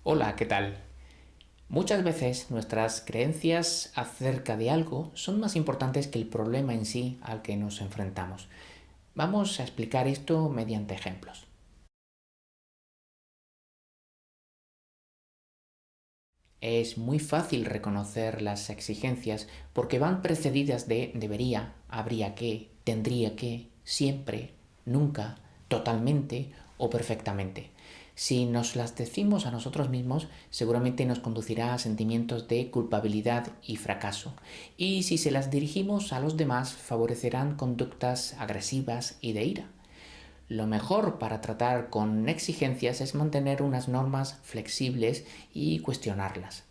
Hola, ¿qué tal? Muchas veces nuestras creencias acerca de algo son más importantes que el problema en sí al que nos enfrentamos. Vamos a explicar esto mediante ejemplos. Es muy fácil reconocer las exigencias porque van precedidas de debería, habría que, tendría que, siempre, nunca, totalmente o perfectamente. Si nos las decimos a nosotros mismos, seguramente nos conducirá a sentimientos de culpabilidad y fracaso. Y si se las dirigimos a los demás, favorecerán conductas agresivas y de ira. Lo mejor para tratar con exigencias es mantener unas normas flexibles y cuestionarlas.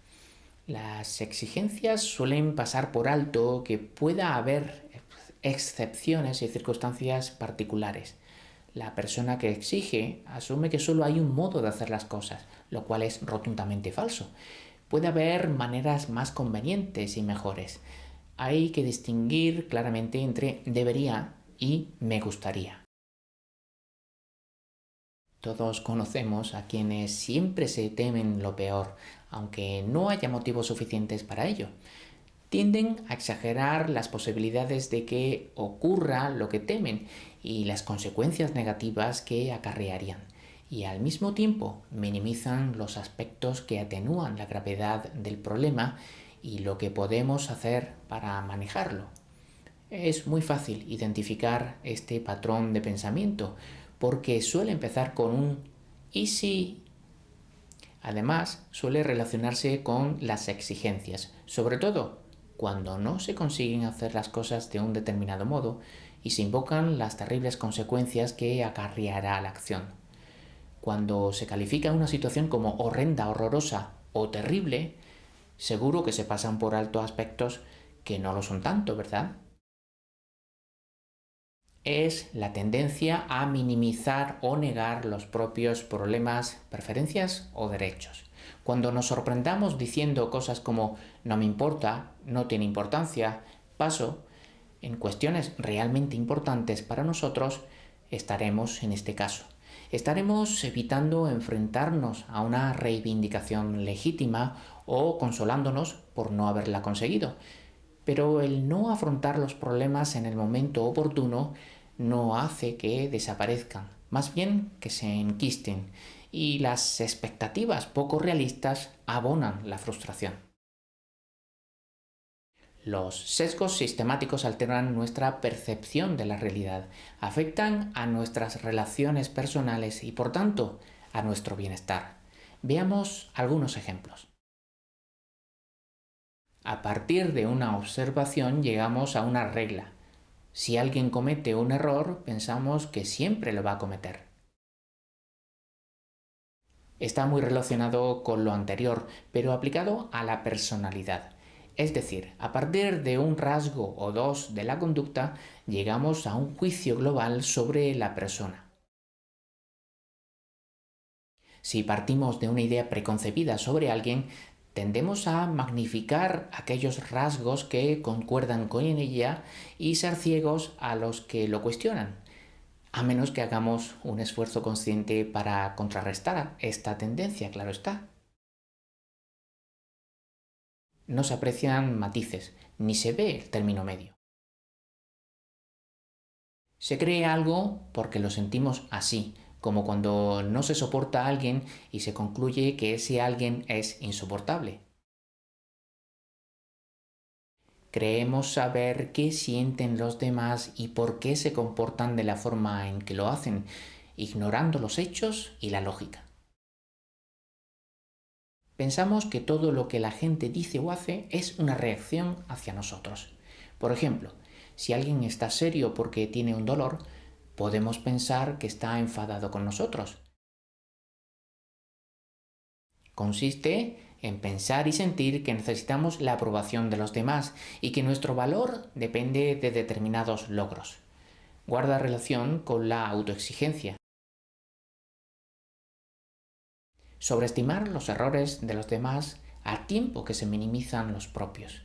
Las exigencias suelen pasar por alto que pueda haber excepciones y circunstancias particulares. La persona que exige asume que solo hay un modo de hacer las cosas, lo cual es rotundamente falso. Puede haber maneras más convenientes y mejores. Hay que distinguir claramente entre debería y me gustaría. Todos conocemos a quienes siempre se temen lo peor, aunque no haya motivos suficientes para ello. Tienden a exagerar las posibilidades de que ocurra lo que temen y las consecuencias negativas que acarrearían, y al mismo tiempo minimizan los aspectos que atenúan la gravedad del problema y lo que podemos hacer para manejarlo. Es muy fácil identificar este patrón de pensamiento porque suele empezar con un ¿y si? Además, suele relacionarse con las exigencias, sobre todo cuando no se consiguen hacer las cosas de un determinado modo y se invocan las terribles consecuencias que acarreará la acción. Cuando se califica una situación como horrenda, horrorosa o terrible, seguro que se pasan por alto aspectos que no lo son tanto, ¿verdad? Es la tendencia a minimizar o negar los propios problemas, preferencias o derechos. Cuando nos sorprendamos diciendo cosas como no me importa, no tiene importancia, paso, en cuestiones realmente importantes para nosotros, estaremos en este caso. Estaremos evitando enfrentarnos a una reivindicación legítima o consolándonos por no haberla conseguido. Pero el no afrontar los problemas en el momento oportuno no hace que desaparezcan, más bien que se enquisten, y las expectativas poco realistas abonan la frustración. Los sesgos sistemáticos alteran nuestra percepción de la realidad, afectan a nuestras relaciones personales y, por tanto, a nuestro bienestar. Veamos algunos ejemplos. A partir de una observación llegamos a una regla. Si alguien comete un error, pensamos que siempre lo va a cometer. Está muy relacionado con lo anterior, pero aplicado a la personalidad. Es decir, a partir de un rasgo o dos de la conducta, llegamos a un juicio global sobre la persona. Si partimos de una idea preconcebida sobre alguien, tendemos a magnificar aquellos rasgos que concuerdan con ella y ser ciegos a los que lo cuestionan, a menos que hagamos un esfuerzo consciente para contrarrestar esta tendencia, claro está. No se aprecian matices, ni se ve el término medio. Se cree algo porque lo sentimos así, como cuando no se soporta a alguien y se concluye que ese alguien es insoportable. Creemos saber qué sienten los demás y por qué se comportan de la forma en que lo hacen, ignorando los hechos y la lógica. Pensamos que todo lo que la gente dice o hace es una reacción hacia nosotros. Por ejemplo, si alguien está serio porque tiene un dolor, podemos pensar que está enfadado con nosotros. Consiste en pensar y sentir que necesitamos la aprobación de los demás y que nuestro valor depende de determinados logros. Guarda relación con la autoexigencia. Sobreestimar los errores de los demás al tiempo que se minimizan los propios.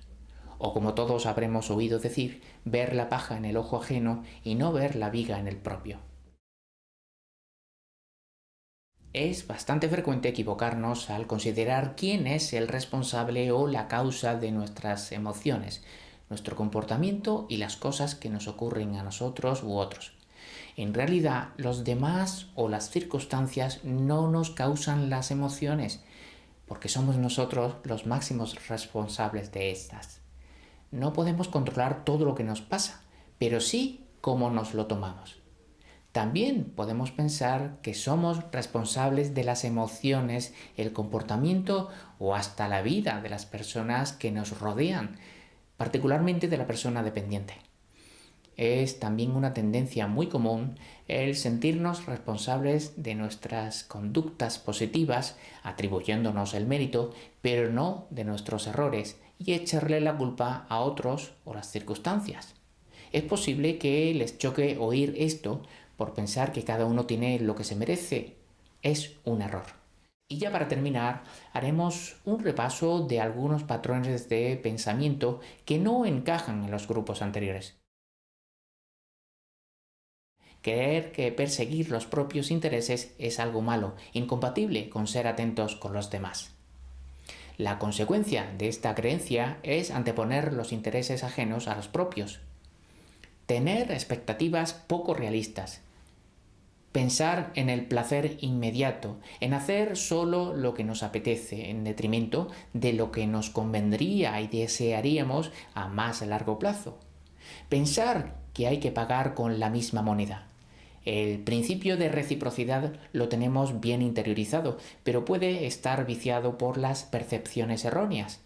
O como todos habremos oído decir, ver la paja en el ojo ajeno y no ver la viga en el propio. Es bastante frecuente equivocarnos al considerar quién es el responsable o la causa de nuestras emociones, nuestro comportamiento y las cosas que nos ocurren a nosotros u otros. En realidad, los demás o las circunstancias no nos causan las emociones, porque somos nosotros los máximos responsables de estas. No podemos controlar todo lo que nos pasa, pero sí cómo nos lo tomamos. También podemos pensar que somos responsables de las emociones, el comportamiento o hasta la vida de las personas que nos rodean, particularmente de la persona dependiente. Es también una tendencia muy común el sentirnos responsables de nuestras conductas positivas, atribuyéndonos el mérito, pero no de nuestros errores, y echarle la culpa a otros o las circunstancias. Es posible que les choque oír esto por pensar que cada uno tiene lo que se merece. Es un error. Y ya para terminar, haremos un repaso de algunos patrones de pensamiento que no encajan en los grupos anteriores. Creer que perseguir los propios intereses es algo malo, incompatible con ser atentos con los demás. La consecuencia de esta creencia es anteponer los intereses ajenos a los propios. Tener expectativas poco realistas. Pensar en el placer inmediato, en hacer solo lo que nos apetece, en detrimento de lo que nos convendría y desearíamos a más largo plazo. Pensar que hay que pagar con la misma moneda. El principio de reciprocidad lo tenemos bien interiorizado, pero puede estar viciado por las percepciones erróneas.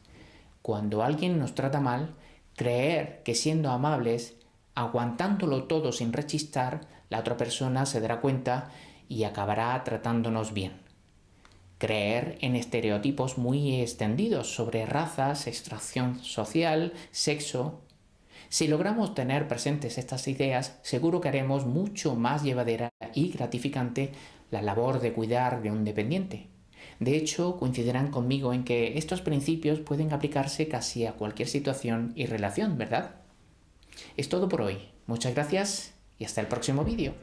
Cuando alguien nos trata mal, creer que siendo amables, aguantándolo todo sin rechistar, la otra persona se dará cuenta y acabará tratándonos bien. Creer en estereotipos muy extendidos sobre razas, extracción social, sexo. Si logramos tener presentes estas ideas, seguro que haremos mucho más llevadera y gratificante la labor de cuidar de un dependiente. De hecho, coincidirán conmigo en que estos principios pueden aplicarse casi a cualquier situación y relación, ¿verdad? Es todo por hoy. Muchas gracias y hasta el próximo vídeo.